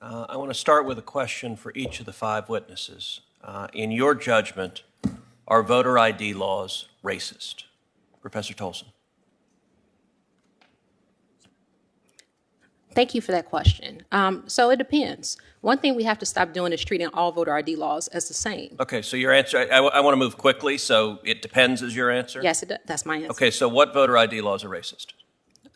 I want to start with a question for each of the 5 witnesses. In your judgment, are voter ID laws racist? Professor Tolson. Thank you for that question. So it depends. One thing we have to stop doing is treating all voter ID laws as the same. Okay, so your answer, I want to move quickly, so it depends is your answer? Yes, that's my answer. Okay, so what voter ID laws are racist?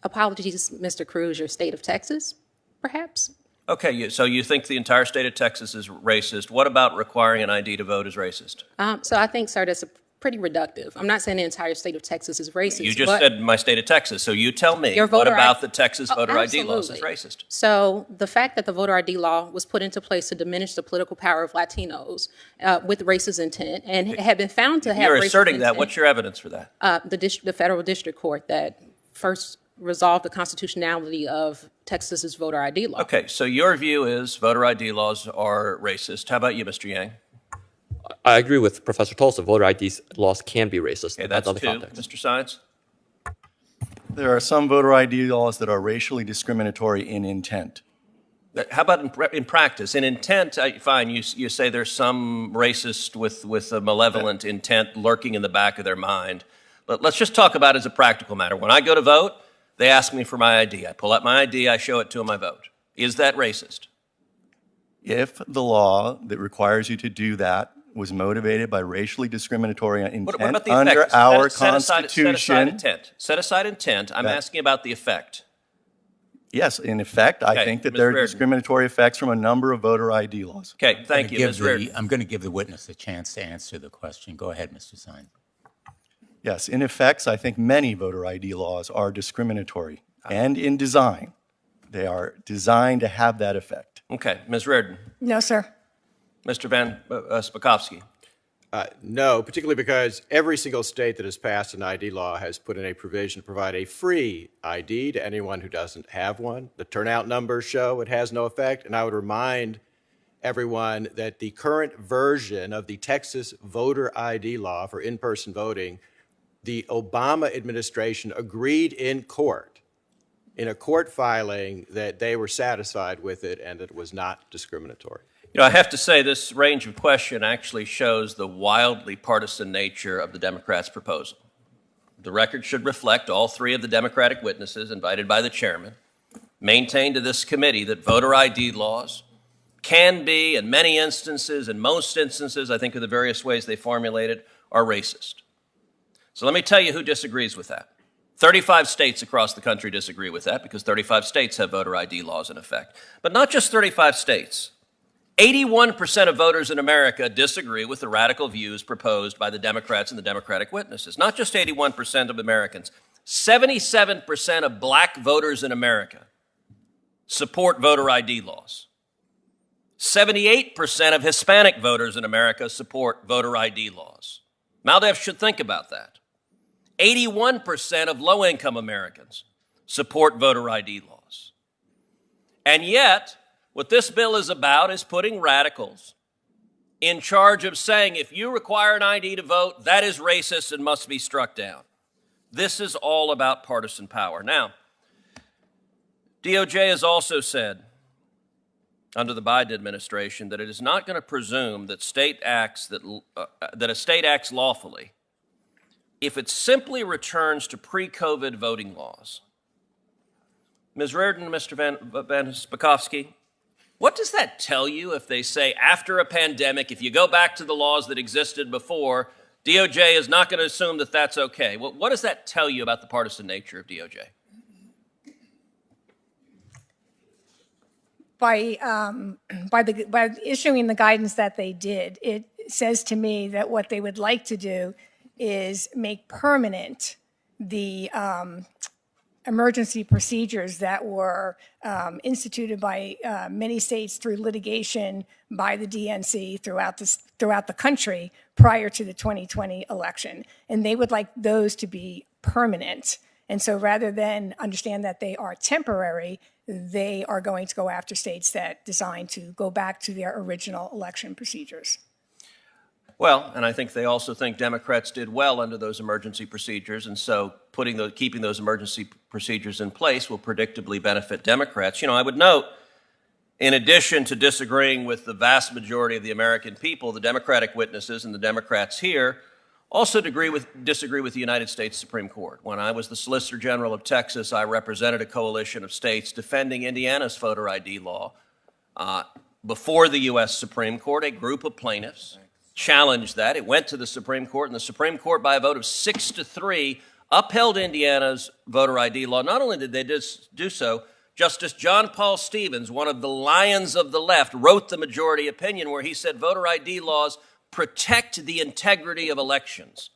Apologies, Mr. Cruz, your state of Texas, perhaps? Okay, so you think the entire state of Texas is racist. What about requiring an ID to vote is racist? So I think, sir, that's pretty reductive. I'm not saying the entire state of Texas is racist. You just said my state of Texas, so you tell me, what about the Texas voter ID laws is racist? So the fact that the voter ID law was put into place to diminish the political power of Latinos with racist intent and had been found to have You're racist asserting intent, that. What's your evidence for that? The federal district court that first resolved the constitutionality of Texas's voter ID law. Okay, so your view is voter ID laws are racist. How about you, Mr. Yang? I agree with Professor Tolson. Voter ID laws can be racist. Okay, that's on the 2. context. Mr. Science? There are some voter ID laws that are racially discriminatory in intent. How about in practice? In intent, fine, you say there's some racist with a malevolent intent lurking in the back of their mind. But let's just talk about it as a practical matter. When I go to vote, they ask me for my ID. I pull out my ID, I show it to them, I vote. Is that racist? If the law that requires you to do that was motivated by racially discriminatory intent what about the under effect? our Set Constitution. aside intent. Set aside intent. I'm asking about the effect. Yes, in effect, I think that there are discriminatory effects from a number of voter ID laws. Okay, thank you, Ms. Reardon. I'm going to give the witness a chance to answer the question. Go ahead, Mr. Sine. Yes, in effects, I think many voter ID laws are discriminatory. And in design, they are designed to have that effect. Okay, Ms. Reardon. No, sir. Mr. Van Spakovsky. No, particularly because every single state that has passed an ID law has put in a provision to provide a free ID to anyone who doesn't have one. The turnout numbers show it has no effect, and I would remind everyone that the current version of the Texas voter ID law for in-person voting, the Obama administration agreed in court, in a court filing, that they were satisfied with it and that it was not discriminatory. You know, I have to say this range of question actually shows the wildly partisan nature of the Democrats' proposal. The record should reflect all 3 of the Democratic witnesses invited by the chairman maintained to this committee that voter ID laws can be, in many instances, in most instances, I think of the various ways they formulated, are racist. So let me tell you who disagrees with that. 35 states across the country disagree with that because 35 states have voter ID laws in effect. But not just 35 states. 81% of voters in America disagree with the radical views proposed by the Democrats and the Democratic witnesses. Not just 81% of Americans. 77% of black voters in America support voter ID laws. 78% of Hispanic voters in America support voter ID laws. Maldev should think about that. 81% of low-income Americans support voter ID laws. And yet, what this bill is about is putting radicals in charge of saying, if you require an ID to vote, that is racist and must be struck down. This is all about partisan power. Now, DOJ has also said, under the Biden administration, that it is not going to presume that a state acts lawfully if it simply returns to pre-COVID voting laws. Ms. Reardon, Mr. Van Spakovsky, what does that tell you if they say after a pandemic, if you go back to the laws that existed before, DOJ is not going to assume that that's okay? What does that tell you about the partisan nature of DOJ? By issuing the guidance that they did, it says to me that what they would like to do is make permanent the emergency procedures that were instituted by many states through litigation by the DNC throughout the country prior to the 2020 election. And they would like those to be permanent. And so rather than understand that they are temporary, they are going to go after states that designed to go back to their original election procedures. Well, and I think they also think Democrats did well under those emergency procedures, and so keeping those emergency procedures in place will predictably benefit Democrats. You know, I would note In addition to disagreeing with the vast majority of the American people, the Democratic witnesses and the Democrats here also disagree with the United States Supreme Court. When I was the Solicitor General of Texas, I represented a coalition of states defending Indiana's voter ID law. Before the U.S. Supreme Court, a group of plaintiffs challenged that. It went to the Supreme Court, and the Supreme Court, by a vote of 6-3, upheld Indiana's voter ID law. Not only did they do so, Justice John Paul Stevens, one of the lions of the left, wrote the majority opinion where he said voter ID laws protect the integrity of elections.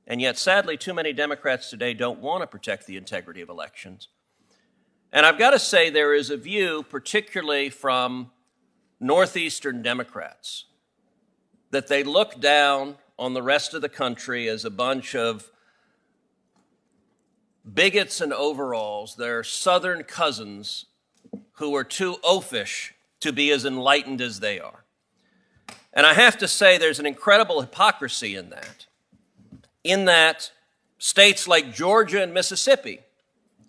And yet, sadly, too many Democrats today don't want to protect the integrity of elections. And I've got to say there is a view, particularly from Northeastern Democrats, that they look down on the rest of the country as a bunch of bigots and overalls, their Southern cousins who are too oafish to be as enlightened as they are. And I have to say there's an incredible hypocrisy in that states like Georgia and Mississippi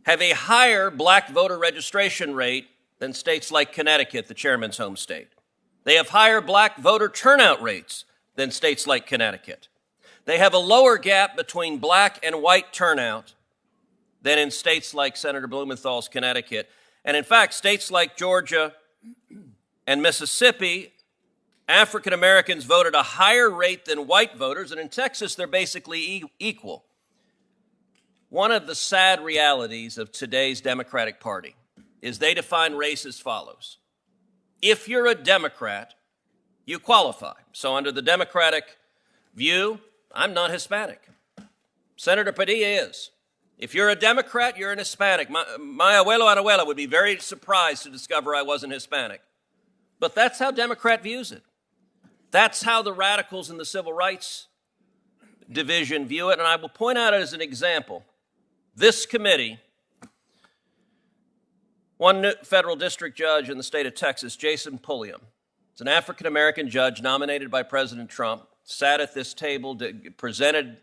have a higher black voter registration rate than states like Connecticut, the chairman's home state. They have higher black voter turnout rates than states like Connecticut. They have a lower gap between black and white turnout than in states like Senator Blumenthal's Connecticut. And in fact, states like Georgia and Mississippi, African Americans vote at a higher rate than white voters, and in Texas, they're basically equal. One of the sad realities of today's Democratic Party is they define race as follows. If you're a Democrat, you qualify. So under the Democratic view, I'm not Hispanic. Senator Padilla is. If you're a Democrat, you're an Hispanic. My abuelo and abuela would be very surprised to discover I wasn't Hispanic. But that's how Democrat views it. That's how the radicals in the civil rights division view it. And I will point out as an example, this committee, one federal district judge in the state of Texas, Jason Pulliam, is an African-American judge nominated by President Trump, sat at this table, presented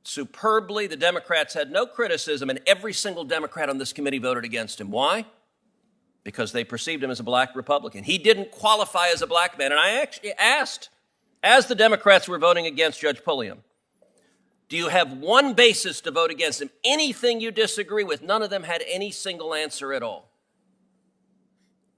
superbly. The Democrats had no criticism, and every single Democrat on this committee voted against him. Why? Because they perceived him as a black Republican. He didn't qualify as a black man. And I actually asked, as the Democrats were voting against Judge Pulliam, do you have one basis to vote against him? Anything you disagree with? None of them had any single answer at all.